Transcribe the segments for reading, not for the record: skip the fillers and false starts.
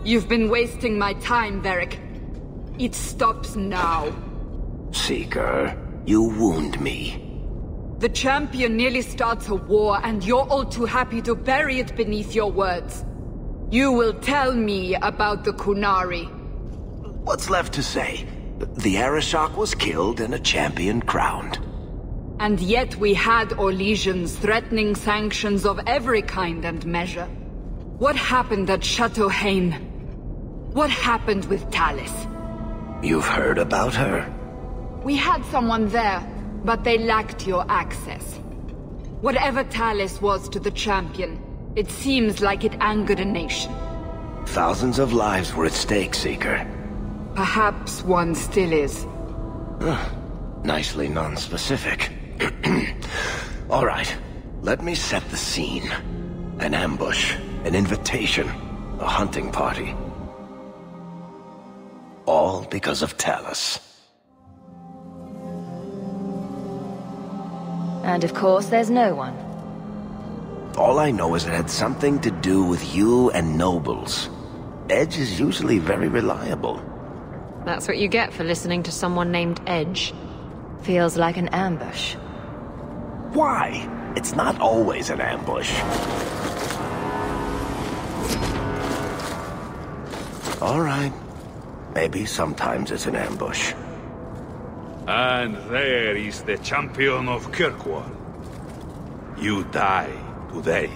You've been wasting my time, Varric. It stops now. Seeker, you wound me. The champion nearly starts a war, and you're all too happy to bury it beneath your words. You will tell me about the Qunari. What's left to say? The Arishok was killed and a champion crowned. And yet we had Orlesians threatening sanctions of every kind and measure. What happened at Chateau Hain? What happened with Talis? You've heard about her? We had someone there, but they lacked your access. Whatever Talis was to the champion, it seems like it angered a nation. Thousands of lives were at stake, Seeker. Perhaps one still is. Nicely non-specific. All right, let me set the scene. An ambush, an invitation, a hunting party. All because of Talis. And of course, there's no one. All I know is it had something to do with you and nobles. Edge is usually very reliable. That's what you get for listening to someone named Edge. Feels like an ambush. Why? It's not always an ambush. All right. Maybe sometimes it's an ambush. And there is the champion of Kirkwall. You die today.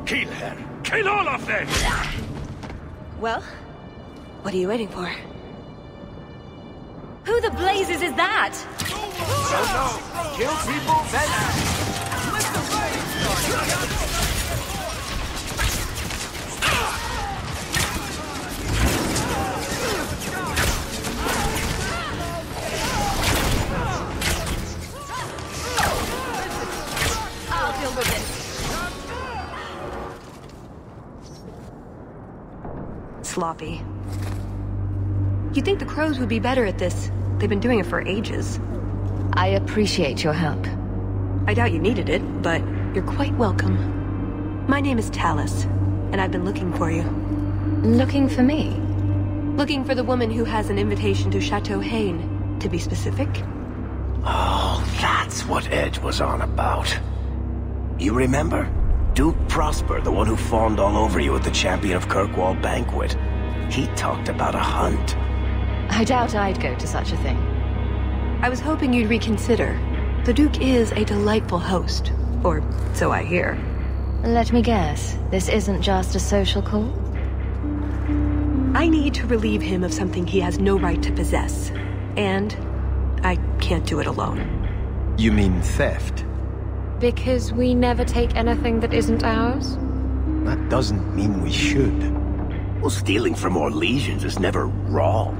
Kill her! Kill all of them! Well, what are you waiting for? Who the blazes is that? No. Kill people, then Let the fighting start! I'll deal with this. Sloppy. You'd think the Crows would be better at this. They've been doing it for ages. I appreciate your help. I doubt you needed it, but you're quite welcome. My name is Talis, and I've been looking for you. Looking for me? Looking for the woman who has an invitation to Chateau Hain, to be specific. Oh, that's what Edge was on about. You remember? Duke Prosper, the one who fawned all over you at the Champion of Kirkwall banquet. He talked about a hunt. I doubt I'd go to such a thing. I was hoping you'd reconsider. The Duke is a delightful host, or so I hear. Let me guess, this isn't just a social call? I need to relieve him of something he has no right to possess. And I can't do it alone. You mean theft? Because we never take anything that isn't ours? That doesn't mean we should. Well, stealing from Orlesians is never wrong.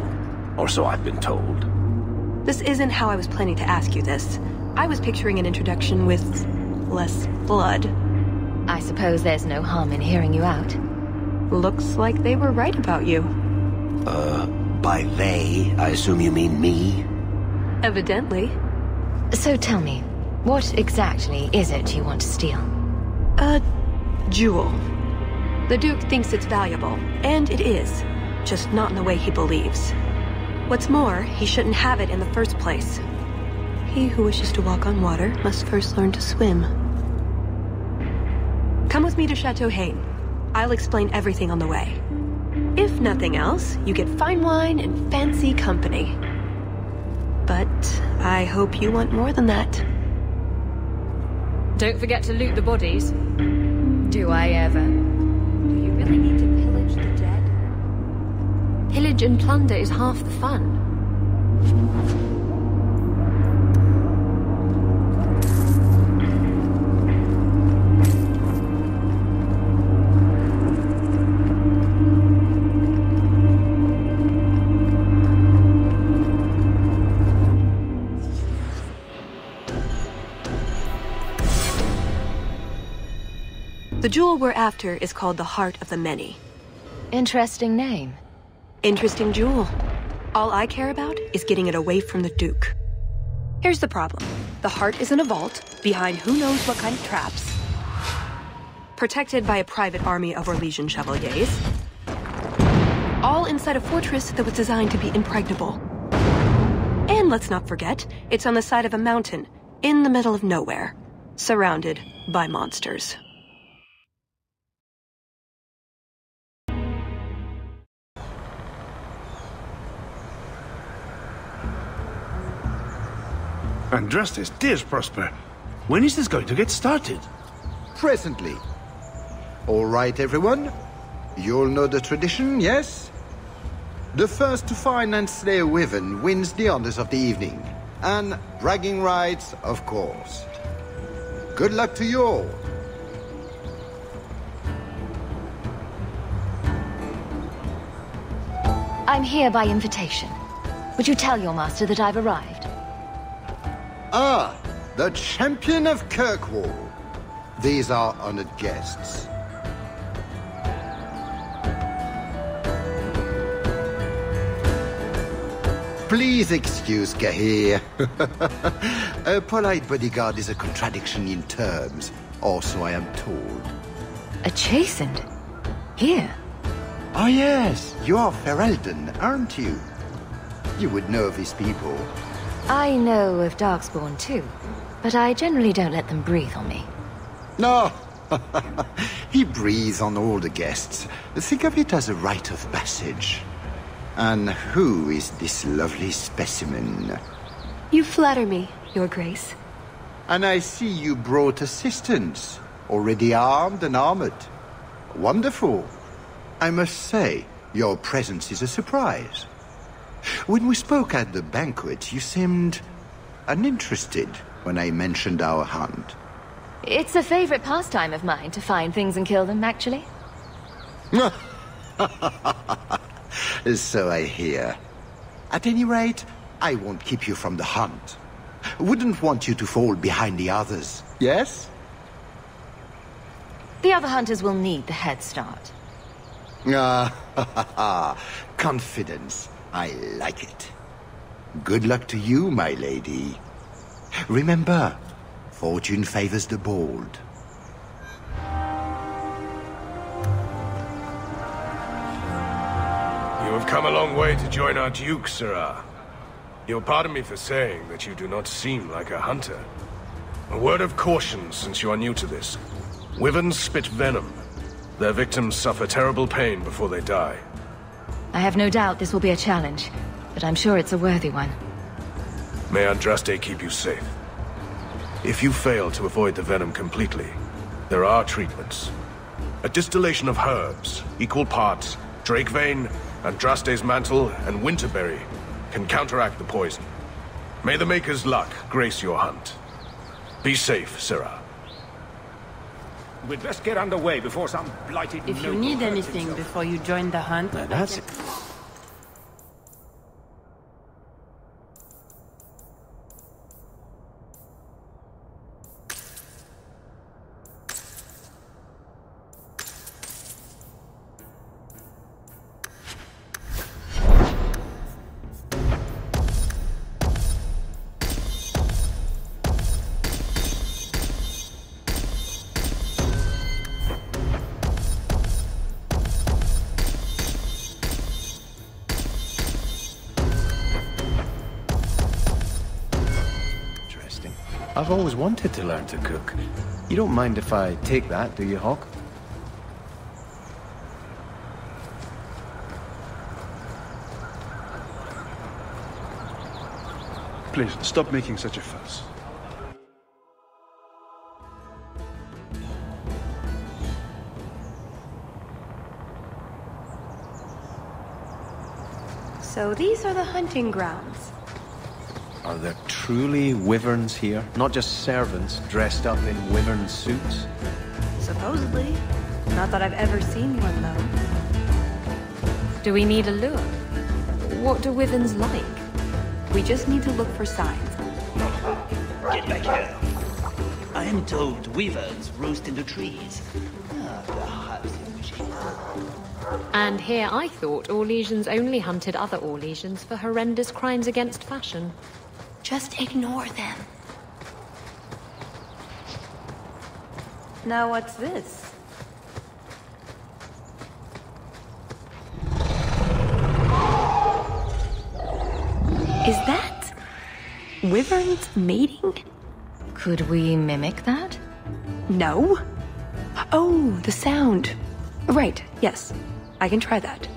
Or so I've been told. This isn't how I was planning to ask you this. I was picturing an introduction with less blood. I suppose there's no harm in hearing you out. Looks like they were right about you. By they, I assume you mean me? Evidently. So tell me, what exactly is it you want to steal? A jewel. The Duke thinks it's valuable, and it is. Just not in the way he believes. What's more, he shouldn't have it in the first place. He who wishes to walk on water must first learn to swim. me to Chateau Haine. I'll explain everything on the way. If nothing else, you get fine wine and fancy company. But I hope you want more than that. Don't forget to loot the bodies. Do I ever? Do you really need to pillage the dead? Pillage and plunder is half the fun. The jewel we're after is called the Heart of the Many. Interesting name. Interesting jewel. All I care about is getting it away from the Duke. Here's the problem. The heart is in a vault, behind who knows what kind of traps. Protected by a private army of Orlesian chevaliers. All inside a fortress that was designed to be impregnable. And let's not forget, it's on the side of a mountain, in the middle of nowhere, surrounded by monsters. Andrastes, dears Prosper, when is this going to get started? Presently. All right, everyone? You'll know the tradition, yes? The first to find and slay a wyvern wins the honors of the evening. And bragging rights, of course. Good luck to you all. I'm here by invitation. Would you tell your master that I've arrived? Ah, the champion of Kirkwall. These are honored guests. Please excuse Gahir. A polite bodyguard is a contradiction in terms, also I am told. A chastened? Here? Oh yes, you are Ferelden, aren't you? You would know these people. I know of Darkspawn too, but I generally don't let them breathe on me. No, he breathes on all the guests. Think of it as a rite of passage. And who is this lovely specimen? You flatter me, Your Grace. And I see you brought assistance, already armed and armored. Wonderful. I must say, your presence is a surprise. When we spoke at the banquet, you seemed uninterested when I mentioned our hunt. It's a favorite pastime of mine to find things and kill them, actually. So I hear. At any rate, I won't keep you from the hunt. Wouldn't want you to fall behind the others, yes? The other hunters will need the head start. Confidence. I like it. Good luck to you, my lady. Remember, fortune favors the bold. You have come a long way to join our Duke, Sirrah. You'll pardon me for saying that you do not seem like a hunter. A word of caution since you are new to this. Wyverns spit venom. Their victims suffer terrible pain before they die. I have no doubt this will be a challenge, but I'm sure it's a worthy one. May Andraste keep you safe. If you fail to avoid the venom completely, there are treatments. A distillation of herbs, equal parts Drakevane, Andraste's mantle, and winterberry can counteract the poison. May the Maker's luck grace your hunt. Be safe, Sirrah. We'd best get underway before some blighted... If you need anything before you join the hunt... That's it. I've always wanted to learn to cook. You don't mind if I take that, do you, Hawk? Please, stop making such a fuss. So these are the hunting grounds. Are there truly wyverns here? Not just servants dressed up in wyvern suits? Supposedly. Not that I've ever seen one, though. Do we need a lure? What do wyverns like? We just need to look for signs. Get back here. I am told wyverns roost in the trees. Perhaps in machine. And here I thought Orlesians only hunted other Orlesians for horrendous crimes against fashion. Just ignore them. Now what's this? Is that wyverns mating? Could we mimic that? No. Oh, the sound. Right, yes. I can try that.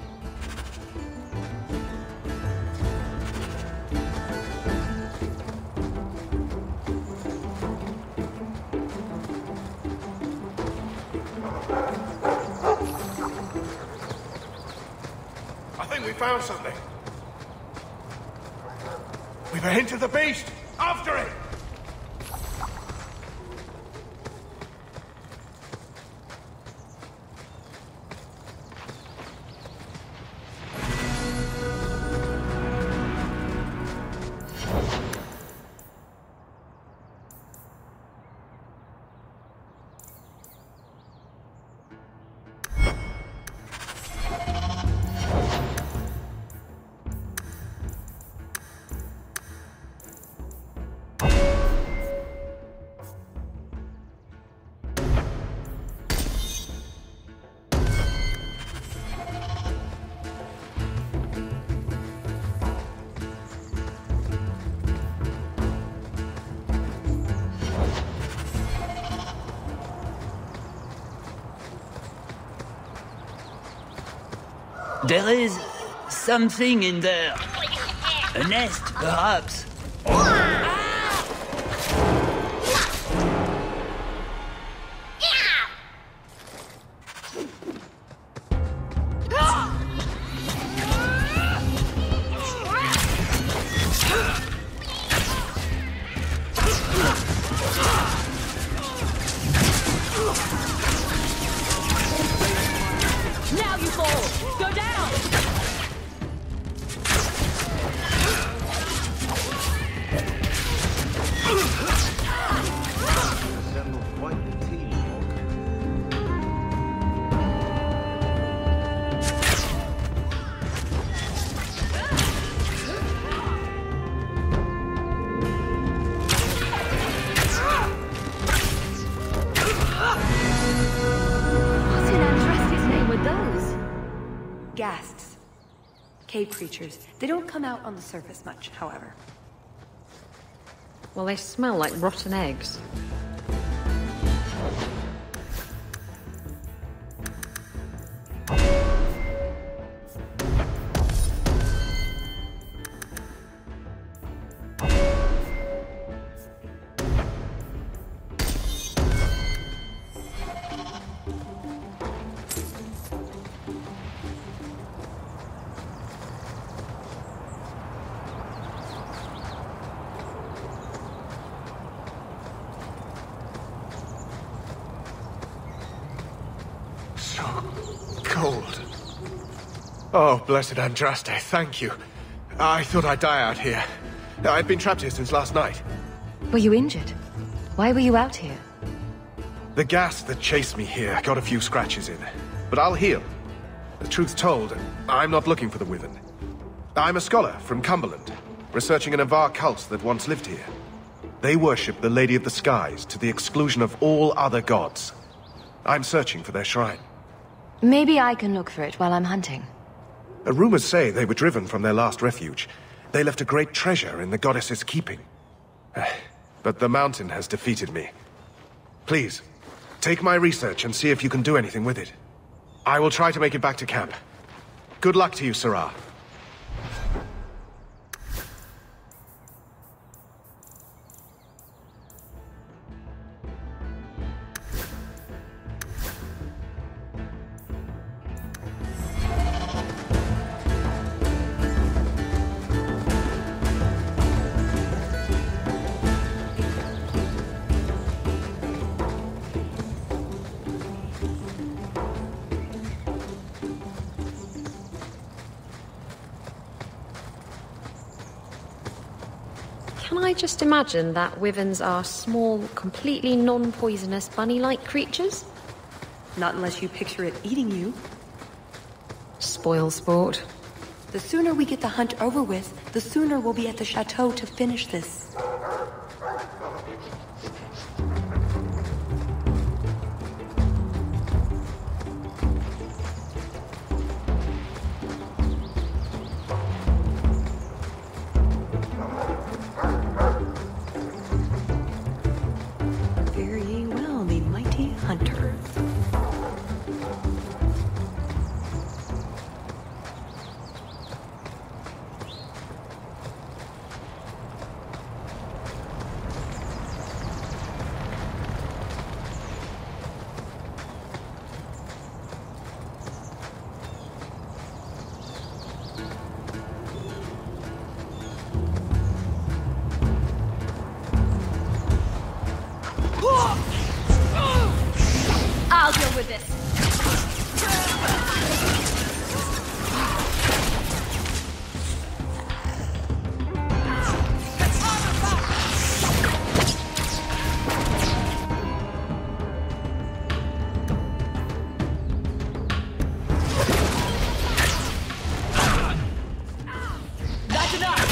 I think we found something. We've a hint of the beast! After it! There is something in there. A nest, perhaps. Now you fall! Go down! Ghasts. Cave creatures. They don't come out on the surface much, however. Well, they smell like rotten eggs. Cold. Oh, blessed Andraste, thank you. I thought I'd die out here. I've been trapped here since last night. Were you injured? Why were you out here? The gas that chased me here got a few scratches in. But I'll heal. The truth's told, I'm not looking for the Wyvern. I'm a scholar from Cumberland, researching an Avar cult that once lived here. They worship the Lady of the Skies to the exclusion of all other gods. I'm searching for their shrine. Maybe I can look for it while I'm hunting. Rumors say they were driven from their last refuge. They left a great treasure in the goddess's keeping. But the mountain has defeated me. Please, take my research and see if you can do anything with it. I will try to make it back to camp. Good luck to you, Sarah. I just imagine that wyverns are small, completely non-poisonous bunny-like creatures? Not unless you picture it eating you. Spoil sport. The sooner we get the hunt over with, the sooner we'll be at the chateau to finish this. Very well, the mighty hunter. I'll deal with this. That's enough.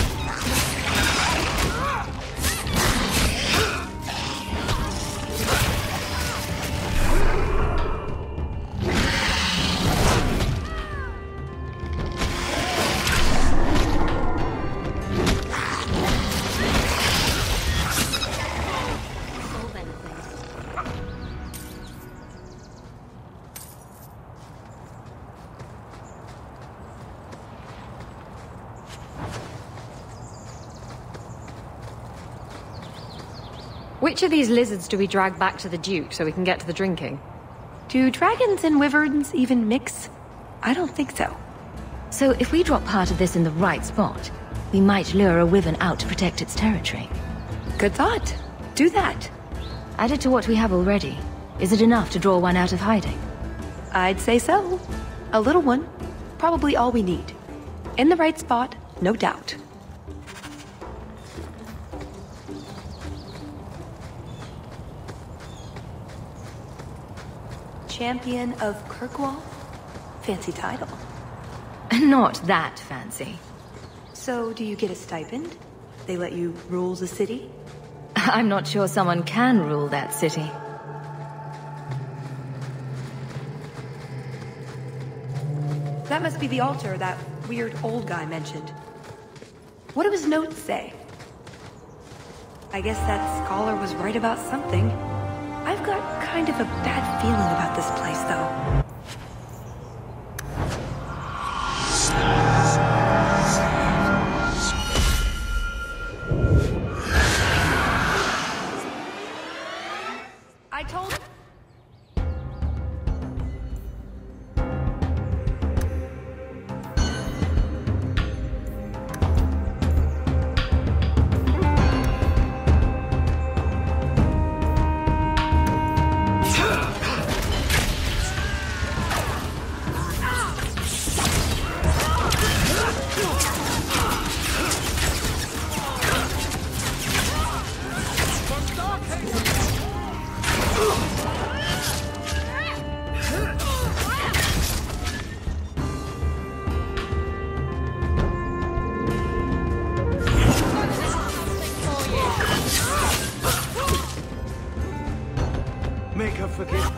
Which of these lizards do we drag back to the Duke so we can get to the drinking? Do dragons and wyverns even mix? I don't think so. So if we drop part of this in the right spot, we might lure a wyvern out to protect its territory. Good thought. Do that. Added to what we have already, is it enough to draw one out of hiding? I'd say so. A little one. Probably all we need. In the right spot, no doubt. Champion of Kirkwall? Fancy title. Not that fancy. So, do you get a stipend? They let you rule the city? I'm not sure someone can rule that city. That must be the altar that weird old guy mentioned. What do his notes say? I guess that scholar was right about something. I've got kind of a bad feeling about this place, though. I told... Make her forgive.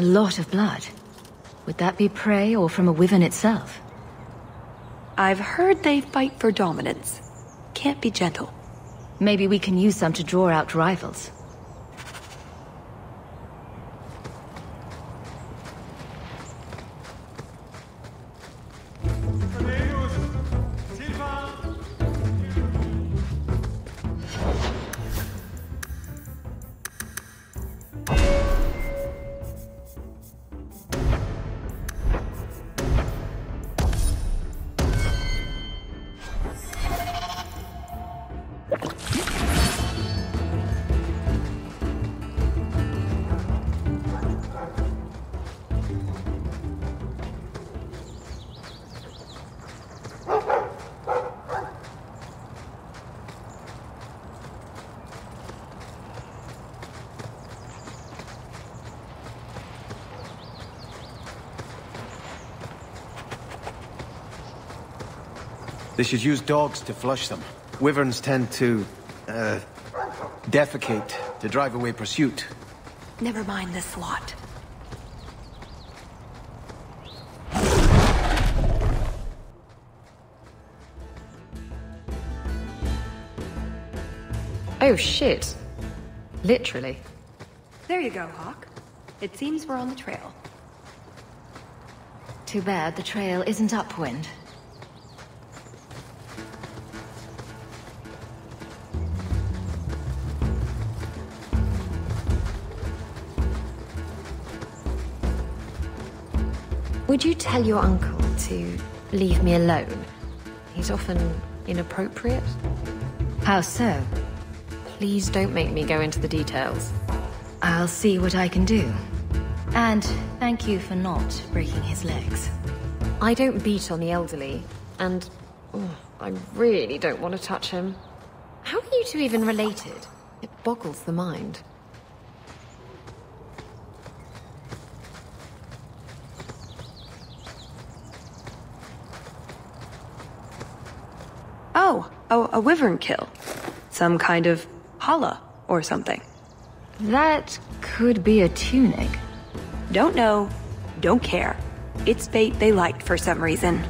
lot of blood. Would that be prey or from a wyvern itself? I've heard they fight for dominance. Can't be gentle. Maybe we can use some to draw out rivals. They should use dogs to flush them. Wyverns tend to, defecate to drive away pursuit. Never mind this lot. Oh shit. Literally. There you go, Hawk. It seems we're on the trail. Too bad the trail isn't upwind. Would you tell your uncle to leave me alone? He's often inappropriate. How so? Please don't make me go into the details. I'll see what I can do. And thank you for not breaking his legs. I don't beat on the elderly, and I really don't want to touch him. How are you two even related? It boggles the mind. Oh, a wyvern kill. Some kind of holla or something. That could be a tunic. Don't know, don't care. It's bait they liked for some reason.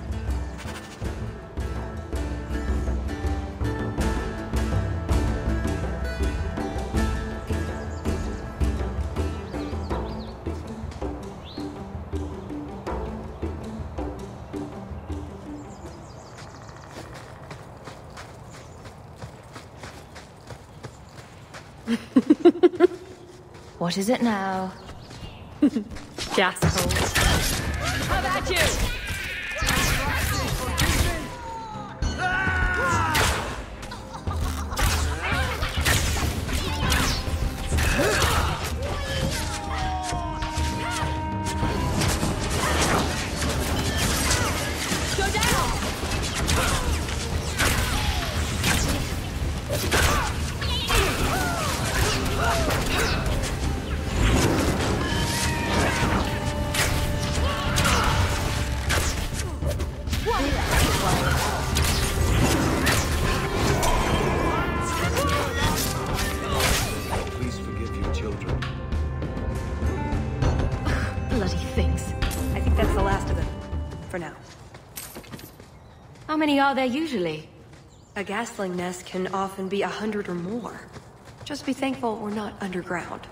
What is it now? Gas cold. How about you? How many are there usually? A gasling nest can often be 100 or more. Just be thankful we're not underground.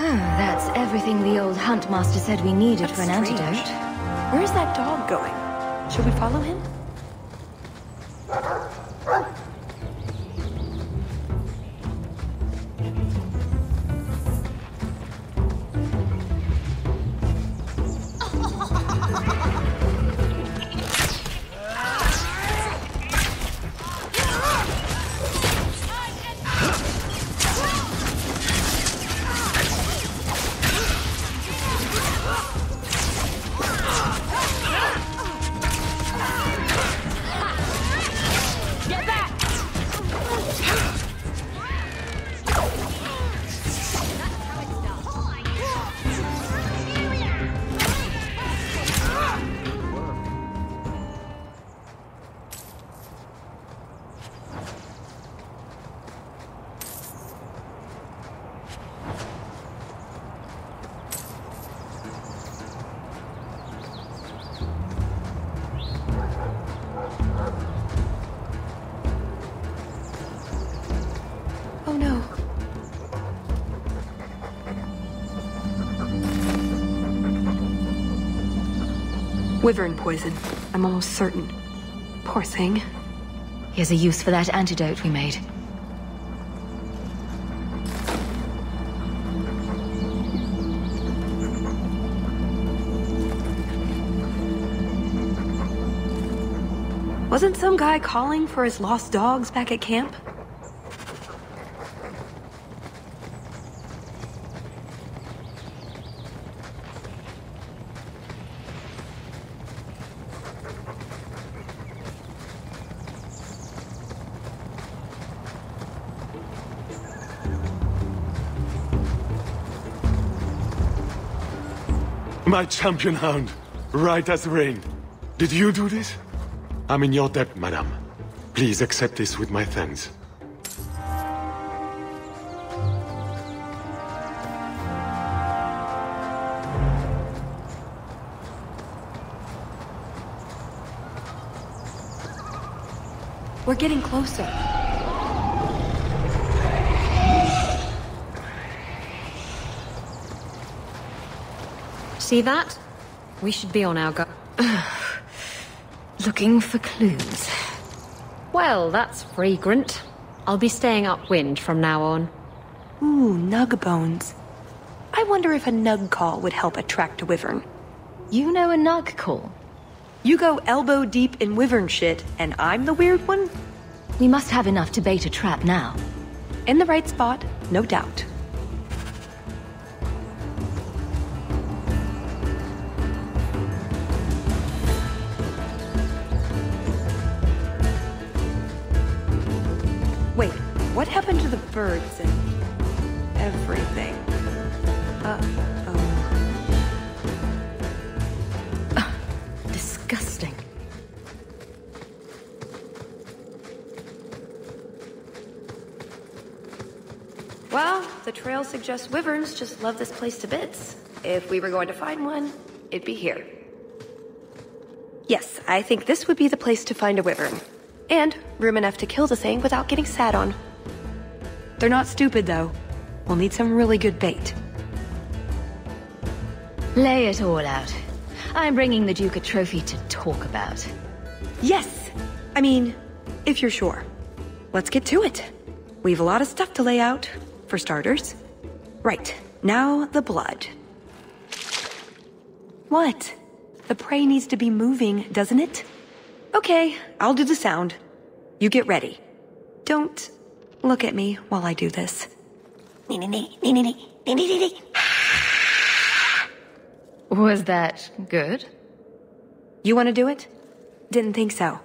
That's everything the old huntmaster said we needed for an antidote. Where's that dog going? Should we follow him? Wyvern poison. I'm almost certain. Poor thing. Here's a use for that antidote we made. Wasn't some guy calling for his lost dogs back at camp? My champion hound, right as rain. Did you do this? I'm in your debt, madame. Please accept this with my thanks. We're getting closer. See that? We should be on our go. Looking for clues. Well, that's fragrant. I'll be staying upwind from now on. Ooh, nug bones. I wonder if a nug call would help attract a wyvern. You know a nug call? You go elbow deep in wyvern shit, and I'm the weird one? We must have enough to bait a trap now. In the right spot, no doubt. Wait, what happened to the birds and everything? Disgusting. Well, the trail suggests wyverns just love this place to bits. If we were going to find one, it'd be here. Yes, I think this would be the place to find a wyvern. And room enough to kill the thing without getting sat on. They're not stupid, though. We'll need some really good bait. Lay it all out. I'm bringing the Duke a trophy to talk about. Yes! I mean, if you're sure. Let's get to it. We've a lot of stuff to lay out, for starters. Right, now the blood. What? The prey needs to be moving, doesn't it? Okay, I'll do the sound. You get ready. Don't look at me while I do this. Was that good? You want to do it? Didn't think so.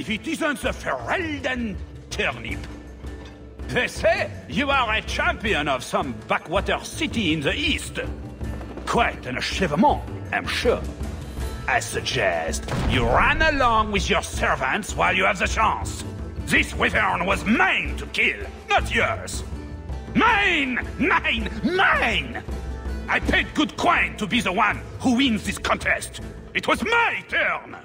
It isn't the Ferelden turnip. They say you are a champion of some backwater city in the east. Quite an achievement, I'm sure. I suggest you run along with your servants while you have the chance. This wyvern was mine to kill, not yours. Mine! Mine! Mine! I paid good coin to be the one who wins this contest. It was my turn!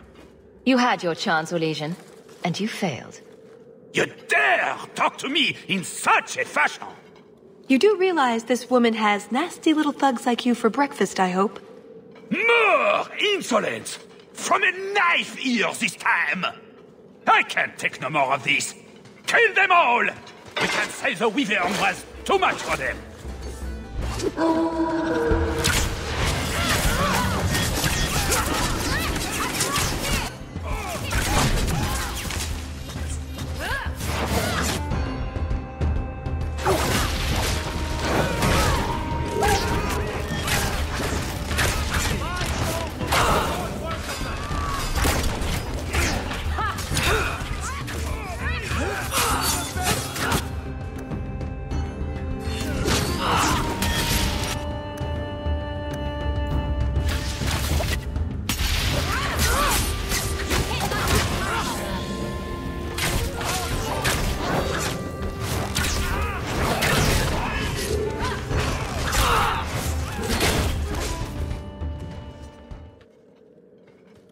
You had your chance, Orlesian, and you failed. You dare talk to me in such a fashion? You do realize this woman has nasty little thugs like you for breakfast, I hope? More insolence! From a knife here this time! I can't take no more of this! Kill them all! We can't say the Wyvern was too much for them!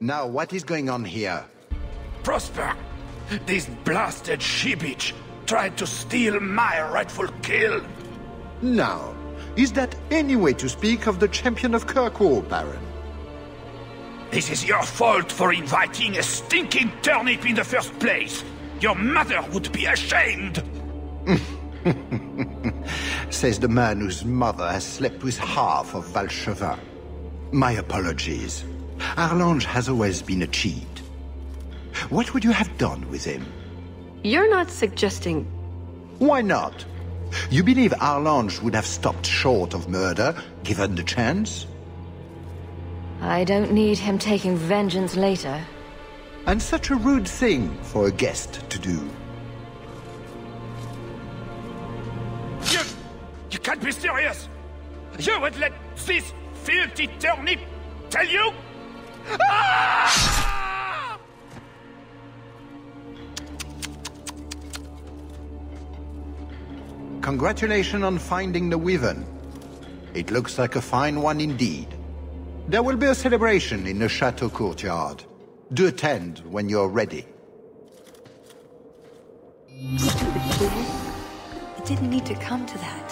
Now, what is going on here? Prosper! This blasted she-bitch tried to steal my rightful kill! Now, is that any way to speak of the champion of Kirkwall, Baron? This is your fault for inviting a stinking turnip in the first place! Your mother would be ashamed! Says the man whose mother has slept with half of Valchevin. My apologies. Arlange has always been a cheat. What would you have done with him? You're not suggesting... Why not? You believe Arlange would have stopped short of murder, given the chance? I don't need him taking vengeance later. And such a rude thing for a guest to do. You can't be serious! You would let this filthy turnip tell you? Ah! Congratulations on finding the Wyvern. It looks like a fine one indeed. There will be a celebration in the chateau courtyard. Do attend when you're ready. Stupid fool. It didn't need to come to that.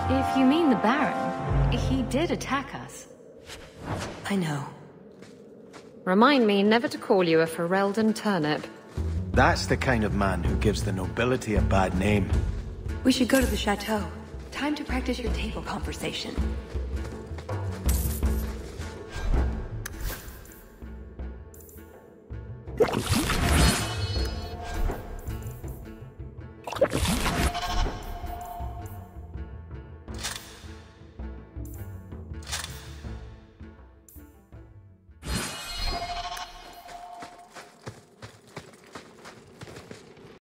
If you mean the Baron, he did attack us. I know. Remind me never to call you a Ferelden turnip. That's the kind of man who gives the nobility a bad name. We should go to the chateau. Time to practice your table conversation.